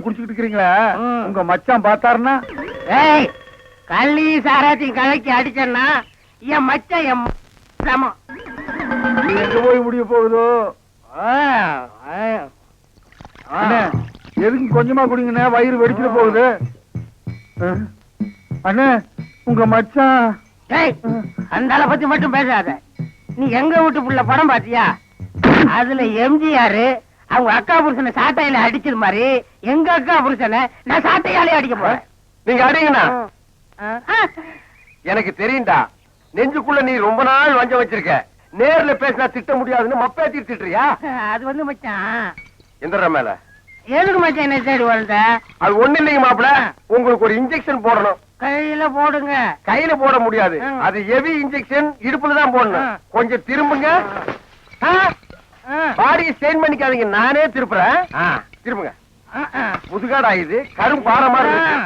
குடிச்சுக்கிட்டு இருக்கிறீங்களா? உங்க மச்சான் பார்த்தாருன்னா கள்ளி சாராத்தையும் கலக்கி அடிச்சேன்னா என் மச்சான் என் சமம். எங்க போய் முடிய போகுதோ? எதுக்கு கொஞ்சமா குடிங்கண்ணே, வயிறு வெடிச்சிட போகுது. அண்ணே உங்க மச்சான். அந்த ஆளை பத்தி மட்டும் பேசாத. நீ எங்க வீட்டு புள்ள படம் பாத்தியா? அதுல எம்ஜிஆர் அவங்க அக்கா புருஷனை சாட்டையில அடிச்சது மாதிரி எங்க அக்கா புருஷனை நான் சாட்டையாலே அடிக்க போறேன். நீங்க அடிங்கண்ணா. எனக்கு தெரியும்டா, நெஞ்சுக்குள்ள நீ ரொம்ப நாள் வஞ்சம் வச்சிருக்க. நேர்ல பேசினா திட்ட முடியாதுன்னு மப்பேத்தி திட்டுறியா? அது வந்து மச்சான் எந்திர மேல எதுக்கு மச்சான் என்ன தேடி வளர்ந்த? அது ஒண்ணு இல்லைங்க மாப்பிள, உங்களுக்கு ஒரு இன்ஜெக்ஷன் போடணும். கையில போடுங்க. கையில போட முடியாது, அது ஹெவி இன்ஜெக்ஷன், இடுப்புல தான் போடணும். கொஞ்சம் திரும்புங்க. பாடியை ஸ்டெயின் பண்ணிக்காதீங்க, நானே திருப்புறேன். திரும்புங்க. முதுகாடா இது, கரும் பாறை மாதிரி இருக்கு.